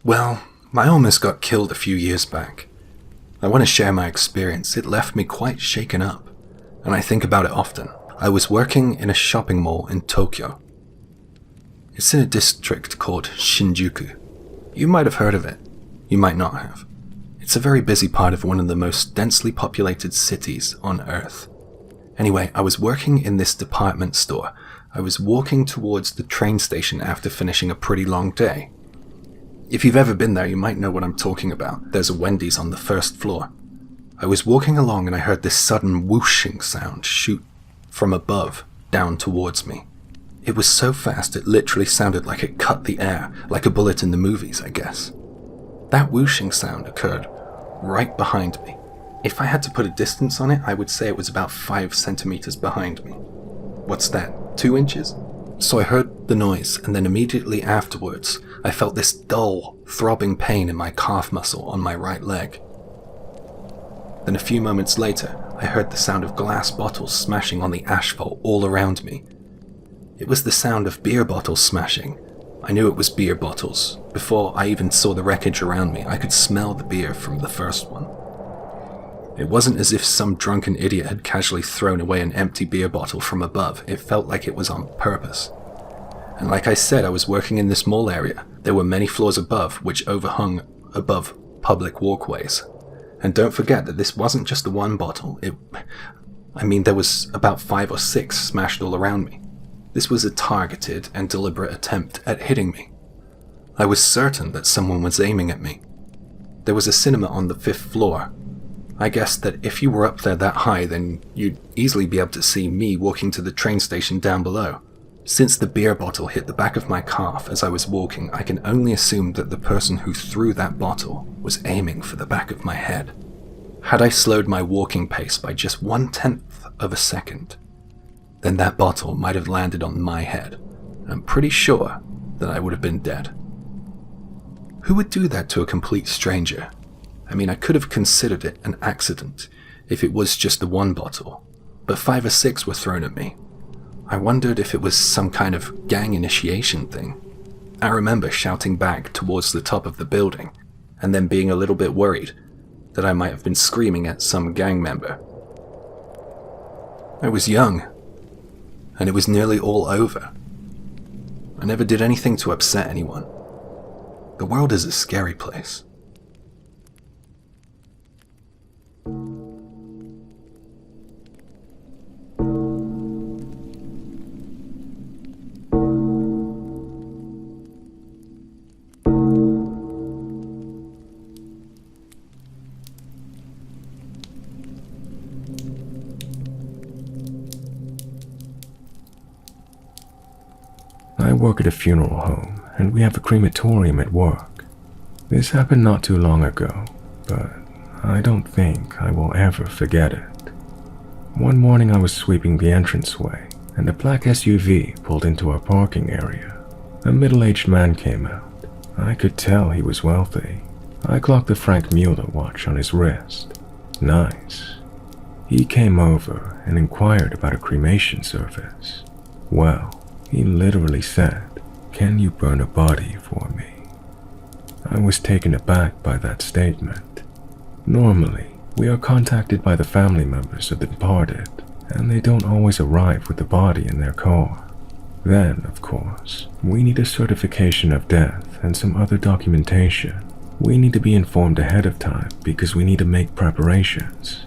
Well, I almost got killed a few years back. I want to share my experience. It left me quite shaken up, and I think about it often. I was working in a shopping mall in Tokyo. It's in a district called Shinjuku. You might have heard of it. You might not have. It's a very busy part of one of the most densely populated cities on Earth. Anyway, I was working in this department store. I was walking towards the train station after finishing a pretty long day. If you've ever been there, you might know what I'm talking about. There's a Wendy's on the first floor. I was walking along and I heard this sudden whooshing sound shoot from above down towards me. It was so fast it literally sounded like it cut the air, like a bullet in the movies, I guess. That whooshing sound occurred right behind me. If I had to put a distance on it, I would say it was about 5 centimeters behind me. What's that, 2 inches? So I heard the noise, and then immediately afterwards, I felt this dull, throbbing pain in my calf muscle on my right leg. Then a few moments later, I heard the sound of glass bottles smashing on the asphalt all around me. It was the sound of beer bottles smashing. I knew it was beer bottles. Before I even saw the wreckage around me, I could smell the beer from the first one. It wasn't as if some drunken idiot had casually thrown away an empty beer bottle from above. It felt like it was on purpose. And like I said, I was working in this mall area. There were many floors above, which overhung above public walkways. And don't forget that this wasn't just the one bottle. There was about 5 or 6 smashed all around me. This was a targeted and deliberate attempt at hitting me. I was certain that someone was aiming at me. There was a cinema on the 5th floor. I guessed that if you were up there that high, then you'd easily be able to see me walking to the train station down below. Since the beer bottle hit the back of my calf as I was walking, I can only assume that the person who threw that bottle was aiming for the back of my head. Had I slowed my walking pace by just 1/10 of a second, then that bottle might have landed on my head. I'm pretty sure that I would have been dead. Who would do that to a complete stranger? I could have considered it an accident if it was just the one bottle, but 5 or 6 were thrown at me. I wondered if it was some kind of gang initiation thing. I remember shouting back towards the top of the building, and then being a little bit worried that I might have been screaming at some gang member. I was young, and it was nearly all over. I never did anything to upset anyone. The world is a scary place. I work at a funeral home, and we have a crematorium at work. This happened not too long ago, but I don't think I will ever forget it. One morning I was sweeping the entranceway, and a black SUV pulled into our parking area. A middle-aged man came out. I could tell he was wealthy. I clocked the Frank Mueller watch on his wrist. Nice. He came over and inquired about a cremation service. Well, he literally said, "Can you burn a body for me?" I was taken aback by that statement. Normally, we are contacted by the family members of the departed, and they don't always arrive with the body in their car. Then, of course, we need a certification of death and some other documentation. We need to be informed ahead of time because we need to make preparations.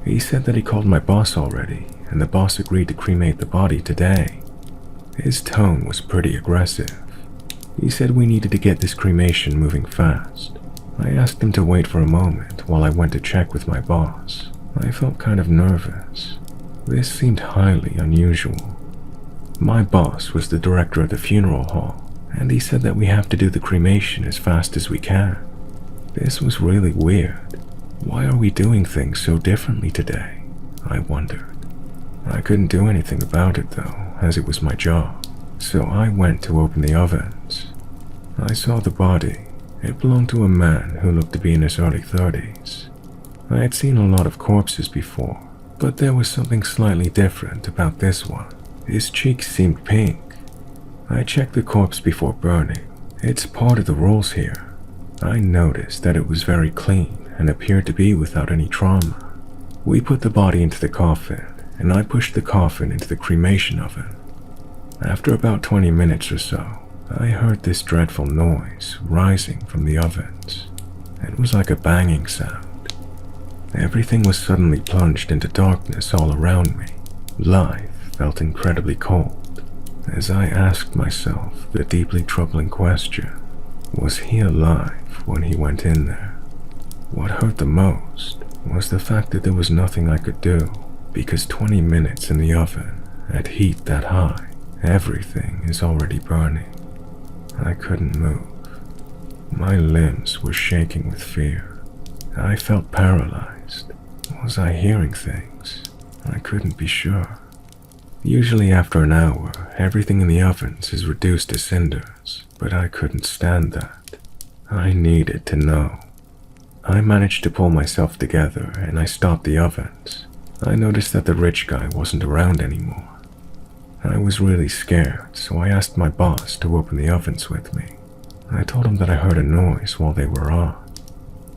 He said that he called my boss already, and the boss agreed to cremate the body today. His tone was pretty aggressive. He said we needed to get this cremation moving fast. I asked him to wait for a moment while I went to check with my boss. I felt kind of nervous. This seemed highly unusual. My boss was the director of the funeral hall, and he said that we have to do the cremation as fast as we can. This was really weird. Why are we doing things so differently today? I wondered. I couldn't do anything about it though, as it was my job, so I went to open the ovens. I saw the body. It belonged to a man who looked to be in his early 30s. I had seen a lot of corpses before, but there was something slightly different about this one. His cheeks seemed pink. I checked the corpse before burning. It's part of the rules here. I noticed that it was very clean and appeared to be without any trauma. We put the body into the coffin, and I pushed the coffin into the cremation oven. After about 20 minutes or so, I heard this dreadful noise rising from the ovens. It was like a banging sound. Everything was suddenly plunged into darkness all around me. Life felt incredibly cold as I asked myself the deeply troubling question, was he alive when he went in there? What hurt the most was the fact that there was nothing I could do, because 20 minutes in the oven at heat that high, everything is already burning. I couldn't move. My limbs were shaking with fear. I felt paralyzed. Was I hearing things? I couldn't be sure. Usually after an hour, everything in the ovens is reduced to cinders, but I couldn't stand that. I needed to know. I managed to pull myself together and I stopped the ovens. I noticed that the rich guy wasn't around anymore. I was really scared, so I asked my boss to open the ovens with me. I told him that I heard a noise while they were on.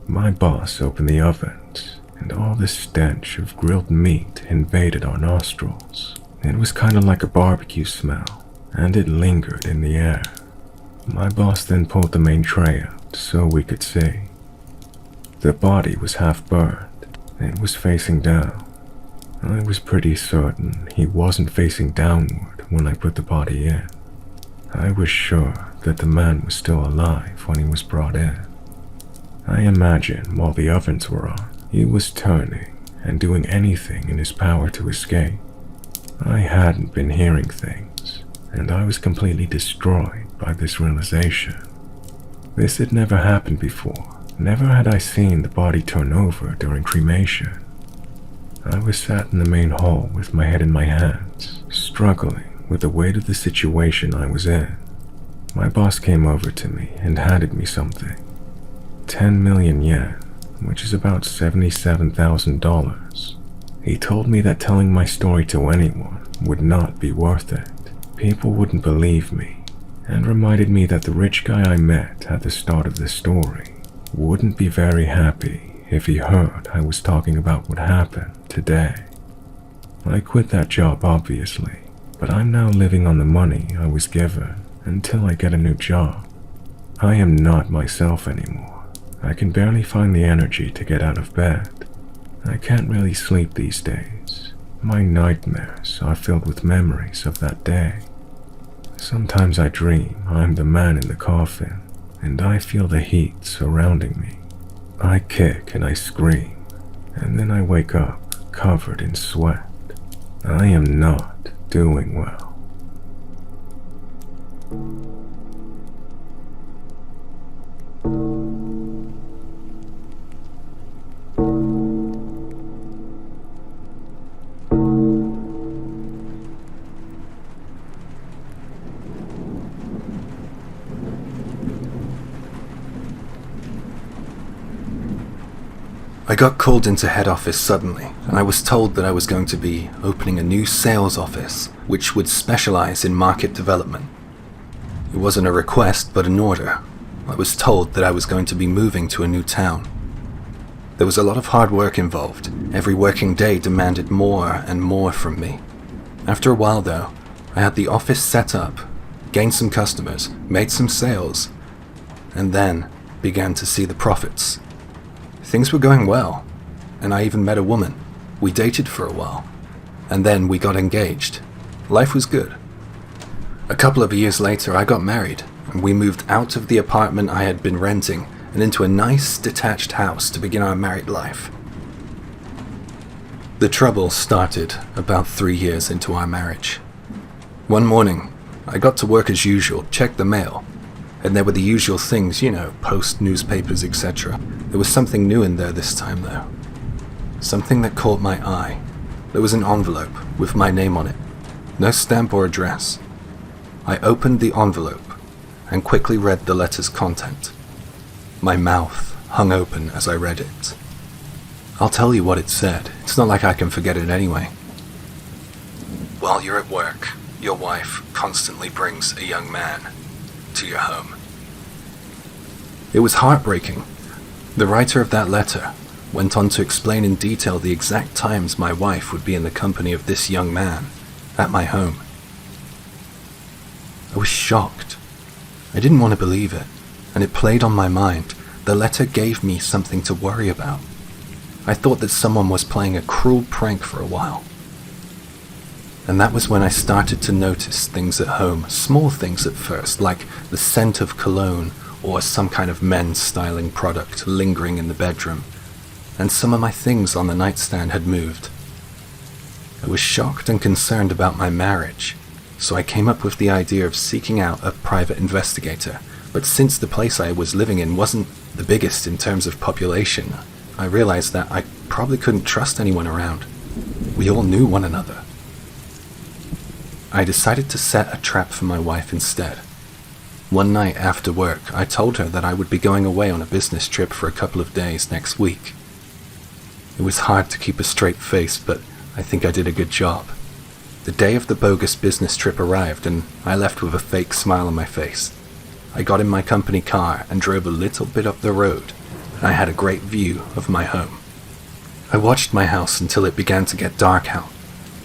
My boss opened the ovens, and all the stench of grilled meat invaded our nostrils. It was kind of like a barbecue smell, and it lingered in the air. My boss then pulled the main tray out so we could see. The body was half burned. It was facing down. I was pretty certain he wasn't facing downward when I put the body in. I was sure that the man was still alive when he was brought in. I imagine while the ovens were on, he was turning and doing anything in his power to escape. I hadn't been hearing things, and I was completely destroyed by this realization. This had never happened before. Never had I seen the body turn over during cremation. I was sat in the main hall with my head in my hands, struggling with the weight of the situation I was in. My boss came over to me and handed me something. 10 million yen, which is about $77,000. He told me that telling my story to anyone would not be worth it. People wouldn't believe me, and reminded me that the rich guy I met at the start of the story wouldn't be very happy if he heard I was talking about what happened today. I quit that job, obviously, but I'm now living on the money I was given until I get a new job. I am not myself anymore. I can barely find the energy to get out of bed. I can't really sleep these days. My nightmares are filled with memories of that day. Sometimes I dream I'm the man in the coffin, and I feel the heat surrounding me. I kick and I scream, and then I wake up covered in sweat. I am not doing well. I got called into head office suddenly, and I was told that I was going to be opening a new sales office, which would specialize in market development. It wasn't a request, but an order. I was told that I was going to be moving to a new town. There was a lot of hard work involved. Every working day demanded more and more from me. After a while, though, I had the office set up, gained some customers, made some sales, and then began to see the profits. Things were going well, and I even met a woman. We dated for a while, and then we got engaged. Life was good. A couple of years later, I got married, and we moved out of the apartment I had been renting and into a nice, detached house to begin our married life. The trouble started about 3 years into our marriage. One morning, I got to work as usual, checked the mail, and there were the usual things, post, newspapers, etc. There was something new in there this time, though. Something that caught my eye. There was an envelope with my name on it. No stamp or address. I opened the envelope and quickly read the letter's content. My mouth hung open as I read it. I'll tell you what it said. It's not like I can forget it anyway. While you're at work, your wife constantly brings a young man to your home. It was heartbreaking. The writer of that letter went on to explain in detail the exact times my wife would be in the company of this young man at my home. I was shocked. I didn't want to believe it, and it played on my mind. The letter gave me something to worry about. I thought that someone was playing a cruel prank for a while. And that was when I started to notice things at home, small things at first, like the scent of cologne or some kind of men's styling product lingering in the bedroom, and some of my things on the nightstand had moved. I was shocked and concerned about my marriage, so I came up with the idea of seeking out a private investigator. But since the place I was living in wasn't the biggest in terms of population, I realized that I probably couldn't trust anyone around. We all knew one another. I decided to set a trap for my wife instead. One night after work, I told her that I would be going away on a business trip for a couple of days next week. It was hard to keep a straight face, but I think I did a good job. The day of the bogus business trip arrived, and I left with a fake smile on my face. I got in my company car and drove a little bit up the road, and I had a great view of my home. I watched my house until it began to get dark out.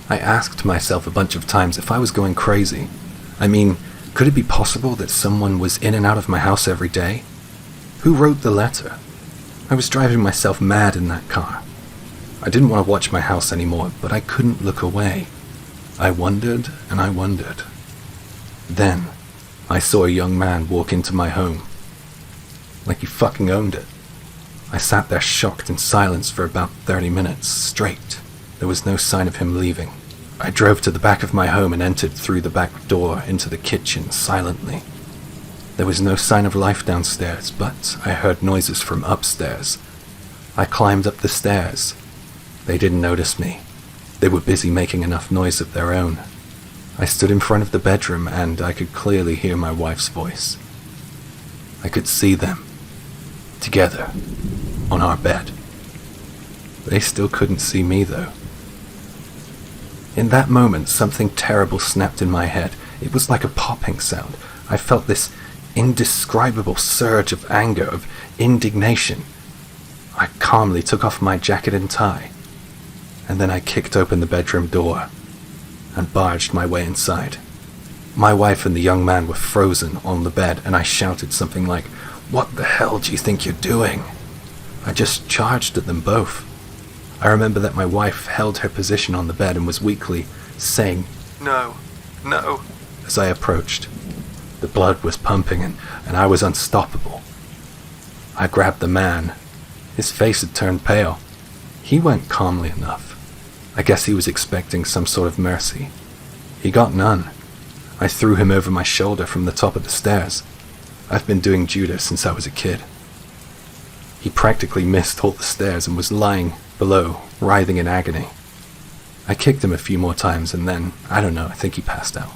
I asked myself a bunch of times if I was going crazy. I mean, could it be possible that someone was in and out of my house every day? Who wrote the letter? I was driving myself mad in that car. I didn't want to watch my house anymore, but I couldn't look away. I wondered and I wondered. Then, I saw a young man walk into my home. Like he fucking owned it. I sat there shocked in silence for about 30 minutes straight. There was no sign of him leaving. I drove to the back of my home and entered through the back door into the kitchen silently. There was no sign of life downstairs, but I heard noises from upstairs. I climbed up the stairs. They didn't notice me. They were busy making enough noise of their own. I stood in front of the bedroom and I could clearly hear my wife's voice. I could see them, together, on our bed. They still couldn't see me though. In that moment, something terrible snapped in my head. It was like a popping sound. I felt this indescribable surge of anger, of indignation. I calmly took off my jacket and tie, and then I kicked open the bedroom door and barged my way inside. My wife and the young man were frozen on the bed, and I shouted something like, "What the hell do you think you're doing?" I just charged at them both. I remember that my wife held her position on the bed and was weakly saying, "No, no," as I approached. The blood was pumping and I was unstoppable. I grabbed the man. His face had turned pale. He went calmly enough. I guess he was expecting some sort of mercy. He got none. I threw him over my shoulder from the top of the stairs. I've been doing judo since I was a kid. He practically missed all the stairs and was lying below, writhing in agony. I kicked him a few more times and then, I don't know, I think he passed out.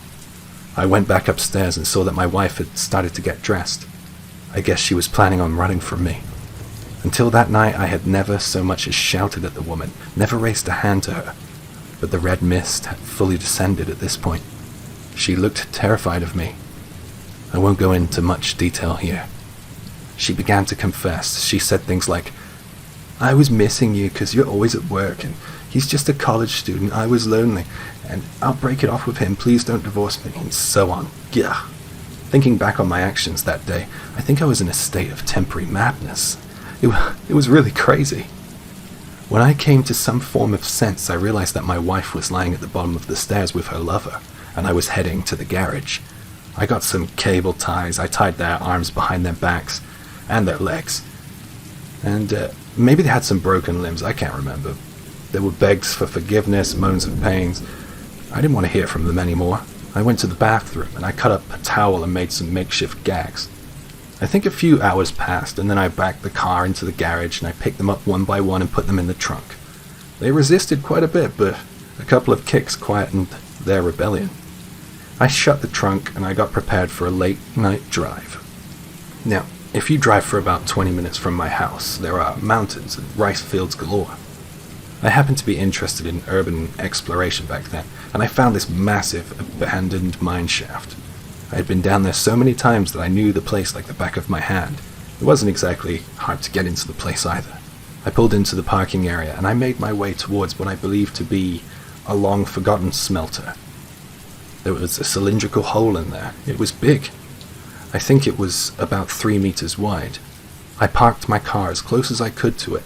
I went back upstairs and saw that my wife had started to get dressed. I guess she was planning on running from me. Until that night, I had never so much as shouted at the woman, never raised a hand to her, but the red mist had fully descended at this point. She looked terrified of me. I won't go into much detail here. She began to confess. She said things like, "I was missing you because you're always at work, and he's just a college student. I was lonely, and I'll break it off with him. Please don't divorce me," and so on. Yeah. Thinking back on my actions that day, I think I was in a state of temporary madness. It was really crazy. When I came to some form of sense, I realized that my wife was lying at the bottom of the stairs with her lover, and I was heading to the garage. I got some cable ties. I tied their arms behind their backs and their legs. And maybe they had some broken limbs, I can't remember. There were begs for forgiveness, moans of pains. I didn't want to hear from them anymore. I went to the bathroom and I cut up a towel and made some makeshift gags. I think a few hours passed, and then I backed the car into the garage and I picked them up one by one and put them in the trunk. They resisted quite a bit, but a couple of kicks quietened their rebellion. I shut the trunk and I got prepared for a late night drive. Now, if you drive for about 20 minutes from my house, there are mountains and rice fields galore. I happened to be interested in urban exploration back then, and I found this massive abandoned mine shaft. I had been down there so many times that I knew the place like the back of my hand. It wasn't exactly hard to get into the place either. I pulled into the parking area and I made my way towards what I believed to be a long-forgotten smelter. There was a cylindrical hole in there. It was big. I think it was about 3 meters wide. I parked my car as close as I could to it.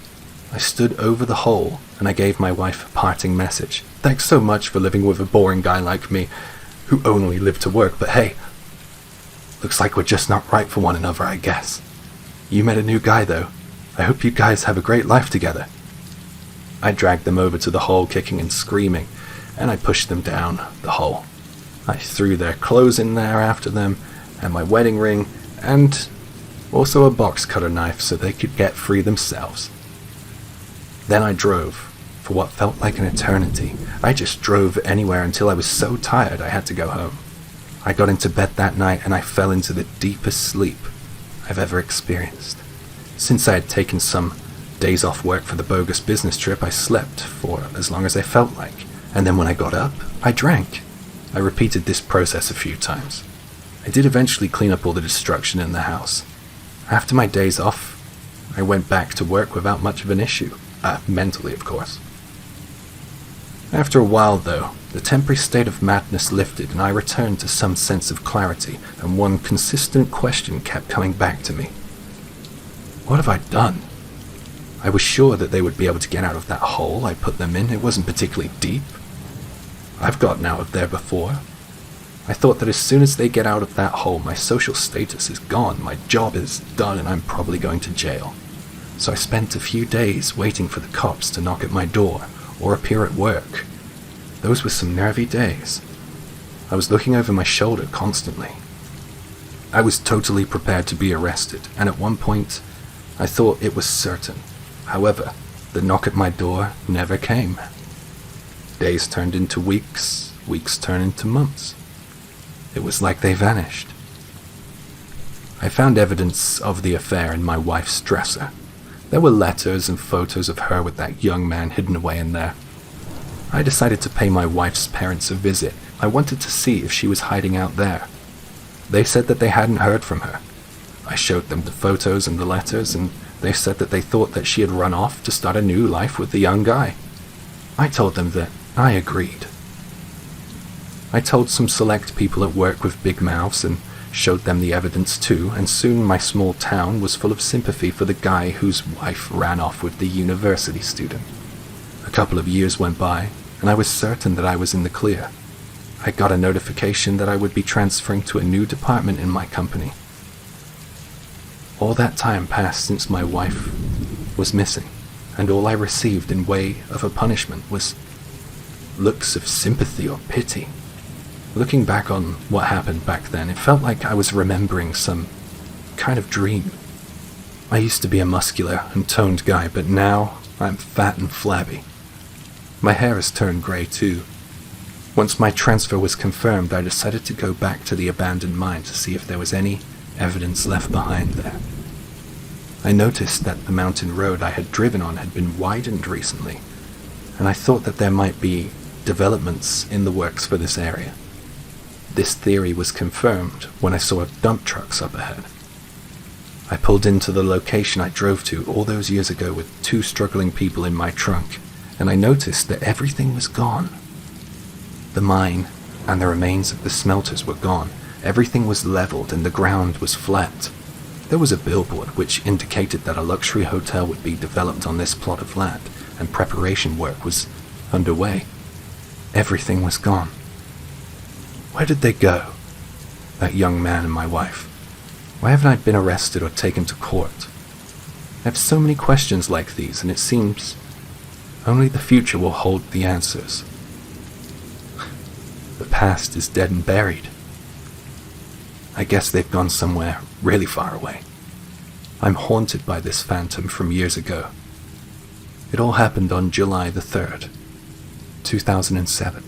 I stood over the hole and I gave my wife a parting message. Thanks so much for living with a boring guy like me who only lived to work, but hey, looks like we're just not right for one another, I guess. You met a new guy though. I hope you guys have a great life together. I dragged them over to the hole, kicking and screaming, and I pushed them down the hole. I threw their clothes in there after them, and my wedding ring, and also a box cutter knife so they could get free themselves. Then I drove, for what felt like an eternity. I just drove anywhere until I was so tired I had to go home. I got into bed that night and I fell into the deepest sleep I've ever experienced. Since I had taken some days off work for the bogus business trip, I slept for as long as I felt like, and then when I got up, I drank. I repeated this process a few times. I did eventually clean up all the destruction in the house. After my days off, I went back to work without much of an issue. Mentally, of course. After a while, though, the temporary state of madness lifted and I returned to some sense of clarity, and one consistent question kept coming back to me. What have I done? I was sure that they would be able to get out of that hole I put them in. It wasn't particularly deep. I've gotten out of there before. I thought that as soon as they get out of that hole, my social status is gone, my job is done, and I'm probably going to jail. So I spent a few days waiting for the cops to knock at my door or appear at work. Those were some nervy days. I was looking over my shoulder constantly. I was totally prepared to be arrested, and at one point, I thought it was certain. However, the knock at my door never came. Days turned into weeks, weeks turned into months. It was like they vanished. I found evidence of the affair in my wife's dresser. There were letters and photos of her with that young man hidden away in there. I decided to pay my wife's parents a visit. I wanted to see if she was hiding out there. They said that they hadn't heard from her. I showed them the photos and the letters, and they said that they thought that she had run off to start a new life with the young guy. I told them that I agreed. I told some select people at work with big mouths and showed them the evidence too, and soon my small town was full of sympathy for the guy whose wife ran off with the university student. A couple of years went by, and I was certain that I was in the clear. I got a notification that I would be transferring to a new department in my company. All that time passed since my wife was missing, and all I received in way of a punishment was looks of sympathy or pity. Looking back on what happened back then, it felt like I was remembering some kind of dream. I used to be a muscular and toned guy, but now I'm fat and flabby. My hair has turned grey too. Once my transfer was confirmed, I decided to go back to the abandoned mine to see if there was any evidence left behind there. I noticed that the mountain road I had driven on had been widened recently, and I thought that there might be developments in the works for this area. This theory was confirmed when I saw dump trucks up ahead. I pulled into the location I drove to all those years ago with 2 struggling people in my trunk, and I noticed that everything was gone. The mine and the remains of the smelters were gone. Everything was leveled and the ground was flat. There was a billboard which indicated that a luxury hotel would be developed on this plot of land, and preparation work was underway. Everything was gone. Where did they go? That young man and my wife. Why haven't I been arrested or taken to court? I have so many questions like these, and it seems only the future will hold the answers. The past is dead and buried. I guess they've gone somewhere really far away. I'm haunted by this phantom from years ago. It all happened on July the 3rd, 2007.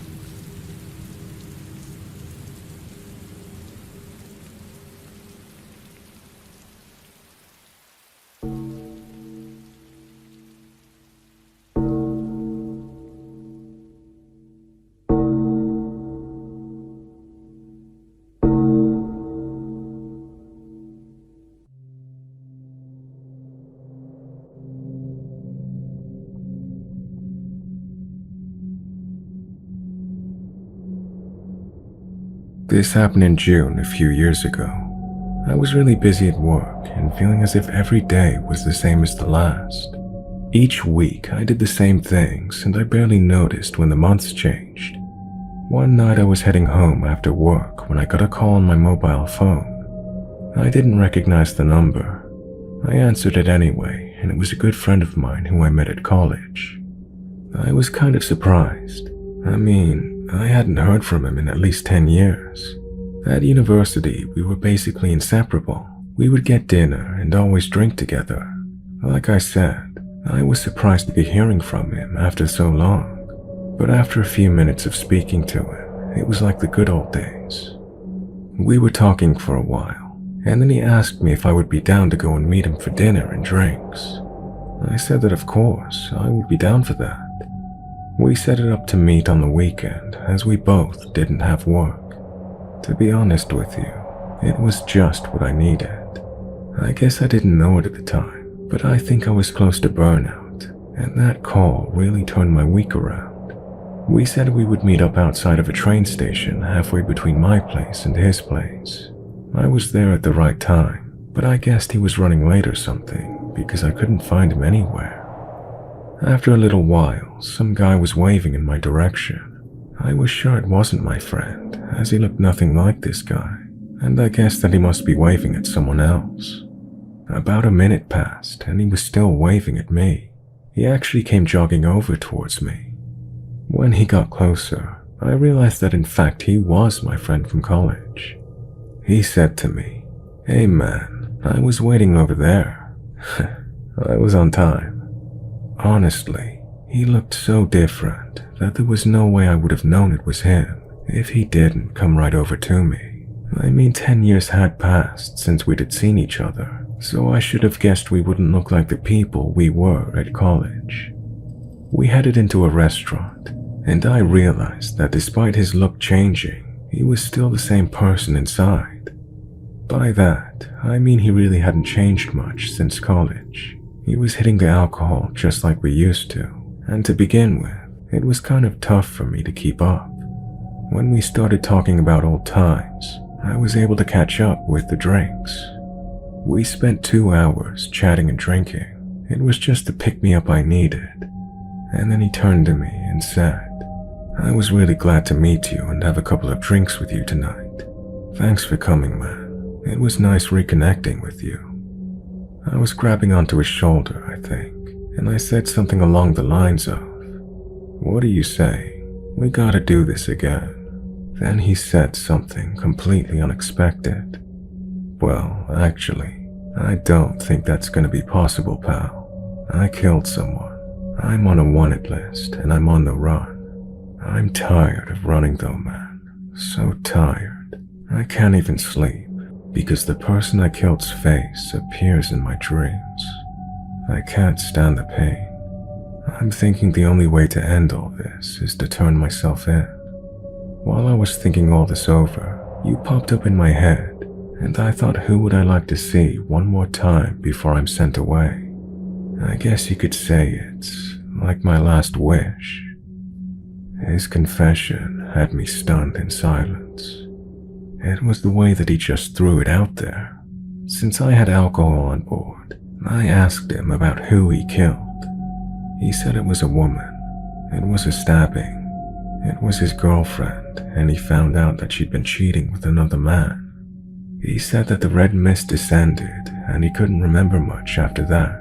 This happened in June a few years ago. I was really busy at work and feeling as if every day was the same as the last. Each week I did the same things and I barely noticed when the months changed. One night I was heading home after work when I got a call on my mobile phone. I didn't recognize the number. I answered it anyway, and it was a good friend of mine who I met at college. I was kind of surprised. I hadn't heard from him in at least 10 years. At university, we were basically inseparable. We would get dinner and always drink together. Like I said, I was surprised to be hearing from him after so long. But after a few minutes of speaking to him, it was like the good old days. We were talking for a while, and then he asked me if I would be down to go and meet him for dinner and drinks. I said that of course, I would be down for that. We set it up to meet on the weekend, as we both didn't have work. To be honest with you, it was just what I needed. I guess I didn't know it at the time, but I think I was close to burnout, and that call really turned my week around. We said we would meet up outside of a train station halfway between my place and his place. I was there at the right time, but I guessed he was running late or something because I couldn't find him anywhere. After a little while, some guy was waving in my direction. I was sure it wasn't my friend, as he looked nothing like this guy, and I guessed that he must be waving at someone else. About a minute passed, and he was still waving at me. He actually came jogging over towards me. When he got closer, I realized that in fact he was my friend from college. He said to me, "Hey man, I was waiting over there." I was on time. Honestly, he looked so different that there was no way I would have known it was him if he didn't come right over to me. 10 years had passed since we'd had seen each other, so I should have guessed we wouldn't look like the people we were at college. We headed into a restaurant, and I realized that despite his look changing, he was still the same person inside. By that, he really hadn't changed much since college. He was hitting the alcohol just like we used to, and to begin with, it was kind of tough for me to keep up. When we started talking about old times, I was able to catch up with the drinks. We spent 2 hours chatting and drinking. It was just the pick-me-up I needed. And then he turned to me and said, "I was really glad to meet you and have a couple of drinks with you tonight. Thanks for coming, man. It was nice reconnecting with you." I was grabbing onto his shoulder, I think, and I said something along the lines of, "What do you say? We gotta do this again." Then he said something completely unexpected. "Well, actually, I don't think that's gonna be possible, pal. I killed someone. I'm on a wanted list, and I'm on the run. I'm tired of running though, man. So tired. I can't even sleep, because the person I killed's face appears in my dreams. I can't stand the pain. I'm thinking the only way to end all this is to turn myself in." While I was thinking all this over, you popped up in my head, and I thought, who would I like to see one more time before I'm sent away? I guess you could say it's like my last wish. His confession had me stunned in silence. It was the way that he just threw it out there. Since I had alcohol on board, I asked him about who he killed. He said it was a woman. It was a stabbing. It was his girlfriend, and he found out that she'd been cheating with another man. He said that the red mist descended, and he couldn't remember much after that.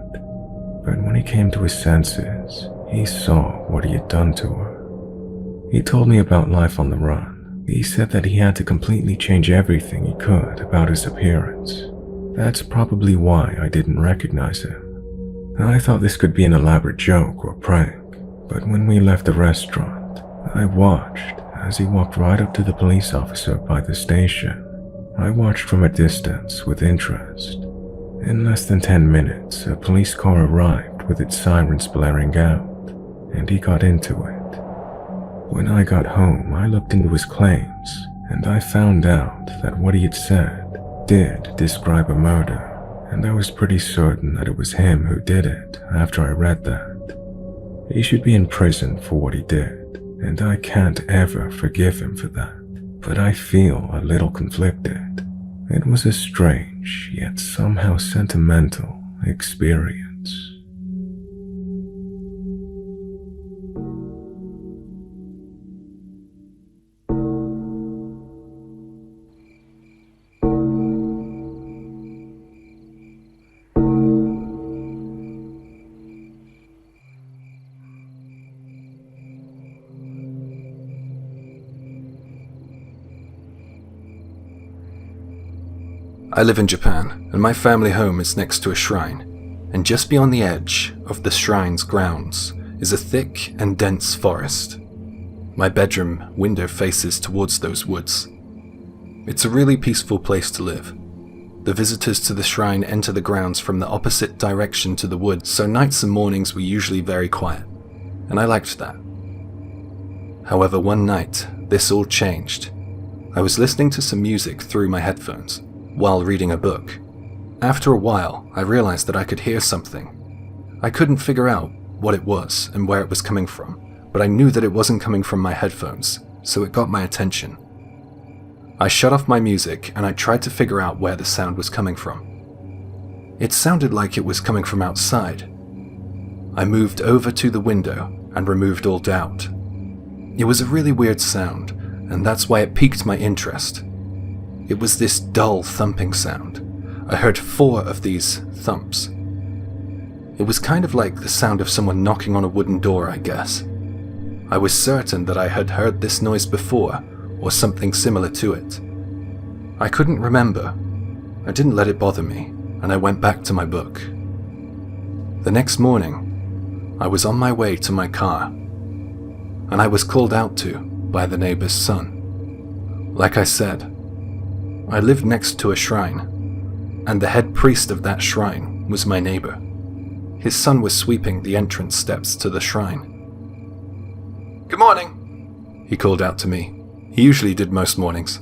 But when he came to his senses, he saw what he had done to her. He told me about life on the run. He said that he had to completely change everything he could about his appearance. That's probably why I didn't recognize him. I thought this could be an elaborate joke or prank, but when we left the restaurant, I watched as he walked right up to the police officer by the station. I watched from a distance with interest. In less than 10 minutes, a police car arrived with its sirens blaring out, and he got into it. When I got home, I looked into his claims, and I found out that what he had said did describe a murder, and I was pretty certain that it was him who did it after I read that. He should be in prison for what he did, and I can't ever forgive him for that. but I feel a little conflicted. It was a strange, yet somehow sentimental experience. I live in Japan, and my family home is next to a shrine, and just beyond the edge of the shrine's grounds is a thick and dense forest. My bedroom window faces towards those woods. It's a really peaceful place to live. The visitors to the shrine enter the grounds from the opposite direction to the woods, so nights and mornings were usually very quiet, and I liked that. However, one night, this all changed. I was listening to some music through my headphones while reading a book. After a while, I realized that I could hear something. I couldn't figure out what it was and where it was coming from, but I knew that it wasn't coming from my headphones, so it got my attention. I shut off my music and I tried to figure out where the sound was coming from. It sounded like it was coming from outside. I moved over to the window and removed all doubt. It was a really weird sound, and that's why it piqued my interest. It was this dull thumping sound. I heard 4 of these thumps. It was kind of like the sound of someone knocking on a wooden door, I guess. I was certain that I had heard this noise before, or something similar to it. I couldn't remember. I didn't let it bother me, and I went back to my book. The next morning, I was on my way to my car, and I was called out to by the neighbor's son. Like I said, I lived next to a shrine, and the head priest of that shrine was my neighbor. His son was sweeping the entrance steps to the shrine. "Good morning," he called out to me. He usually did most mornings.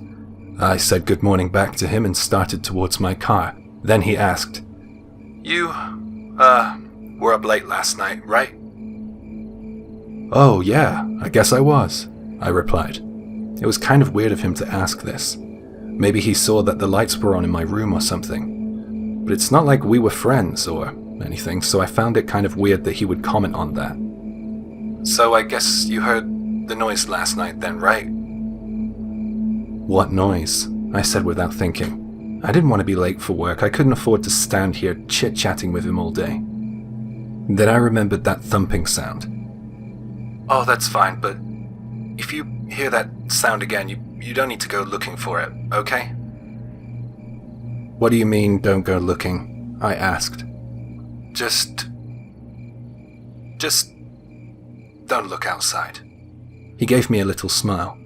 I said good morning back to him and started towards my car. Then he asked, "You, were up late last night, right?" "Oh, yeah, I guess I was," I replied. It was kind of weird of him to ask this. Maybe he saw that the lights were on in my room or something. But it's not like we were friends or anything, so I found it kind of weird that he would comment on that. "So I guess you heard the noise last night then, right?" "What noise?" I said without thinking. I didn't want to be late for work. I couldn't afford to stand here chit-chatting with him all day. Then I remembered that thumping sound. "Oh, that's fine, but if you hear that sound again, you don't need to go looking for it, okay?" "What do you mean, don't go looking?" I asked. Just don't look outside." He gave me a little smile,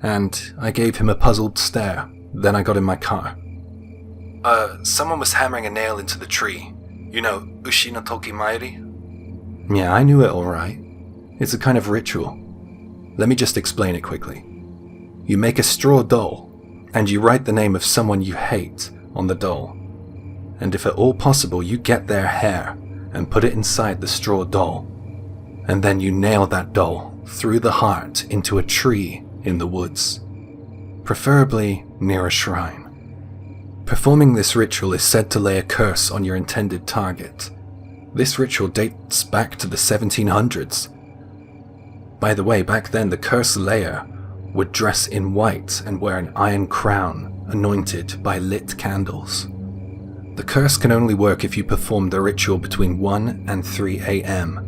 and I gave him a puzzled stare. Then I got in my car. Someone was hammering a nail into the tree. You know, Ushi no Toki Mairi?" "Yeah, I knew it all right. It's a kind of ritual. Let me just explain it quickly. You make a straw doll, and you write the name of someone you hate on the doll. And if at all possible, you get their hair and put it inside the straw doll. And then you nail that doll through the heart into a tree in the woods, preferably near a shrine. Performing this ritual is said to lay a curse on your intended target. This ritual dates back to the 1700s. By the way, back then the curse layer would dress in white and wear an iron crown anointed by lit candles. The curse can only work if you perform the ritual between 1 and 3 a.m.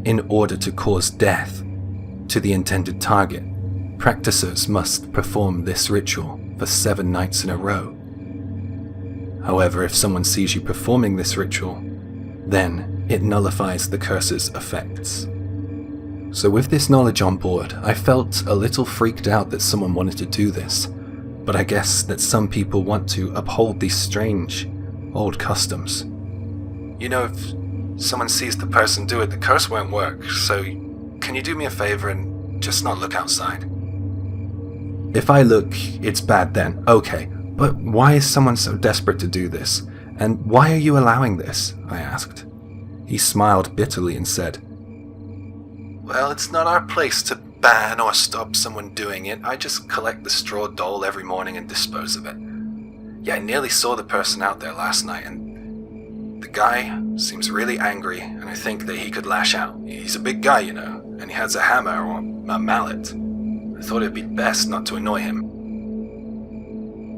In order to cause death to the intended target, practitioners must perform this ritual for 7 nights in a row. However, if someone sees you performing this ritual, then it nullifies the curse's effects. So with this knowledge on board, I felt a little freaked out that someone wanted to do this, but I guess that some people want to uphold these strange, old customs. You know, if someone sees the person do it, the curse won't work, so can you do me a favor and just not look outside? If I look, it's bad then, okay, but why is someone so desperate to do this? And why are you allowing this? I asked. He smiled bitterly and said, "Well, it's not our place to ban or stop someone doing it. I just collect the straw doll every morning and dispose of it. Yeah, I nearly saw the person out there last night, and the guy seems really angry, and I think that he could lash out. He's a big guy, and he has a hammer or a mallet. I thought it'd be best not to annoy him.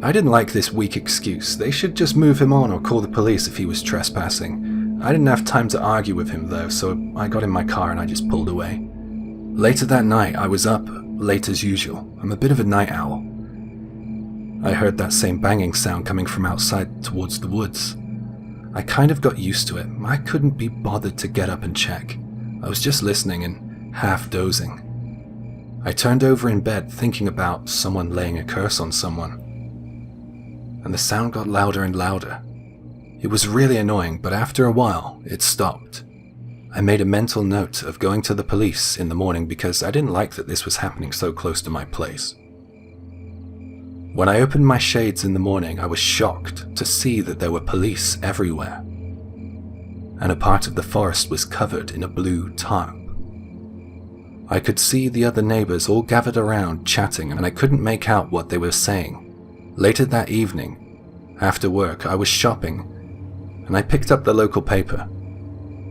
I didn't like this weak excuse. They should just move him on or call the police if he was trespassing. I didn't have time to argue with him though, so I got in my car and I just pulled away. Later that night, I was up late as usual. I'm a bit of a night owl. I heard that same banging sound coming from outside towards the woods. I kind of got used to it. I couldn't be bothered to get up and check. I was just listening and half dozing. I turned over in bed thinking about someone laying a curse on someone. And the sound got louder and louder. It was really annoying, but after a while, it stopped. I made a mental note of going to the police in the morning because I didn't like that this was happening so close to my place. When I opened my shades in the morning, I was shocked to see that there were police everywhere. And a part of the forest was covered in a blue tarp. I could see the other neighbors all gathered around chatting, and I couldn't make out what they were saying. Later that evening, after work, I was shopping, and I picked up the local paper.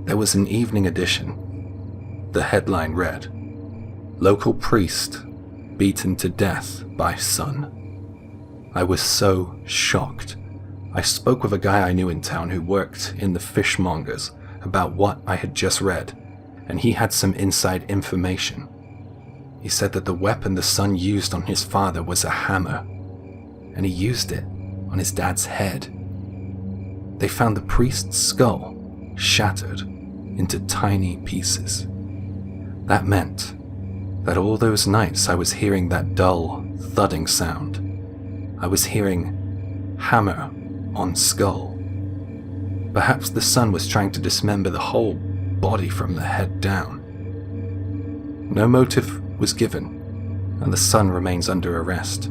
There was an evening edition. The headline read, "Local Priest Beaten to Death by Son." I was so shocked. I spoke with a guy I knew in town who worked in the fishmongers about what I had just read, and he had some inside information. He said that the weapon the son used on his father was a hammer, and he used it on his dad's head. They found the priest's skull shattered into tiny pieces. That meant that all those nights I was hearing that dull, thudding sound. I was hearing hammer on skull. Perhaps the son was trying to dismember the whole body from the head down. No motive was given, and the son remains under arrest.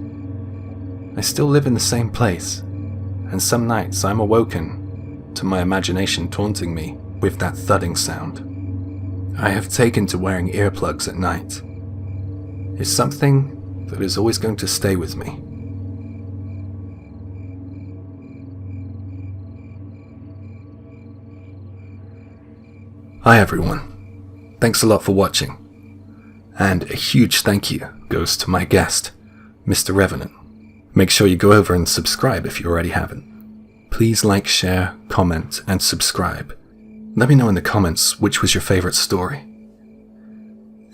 I still live in the same place, and some nights I'm awoken to my imagination taunting me with that thudding sound. I have taken to wearing earplugs at night. It's something that is always going to stay with me. Hi everyone, thanks a lot for watching, and a huge thank you goes to my guest, Mr. Revenant. Make sure you go over and subscribe if you already haven't. Please like, share, comment, and subscribe. Let me know in the comments which was your favorite story.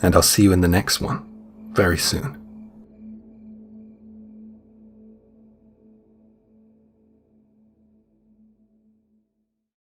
And I'll see you in the next one, very soon.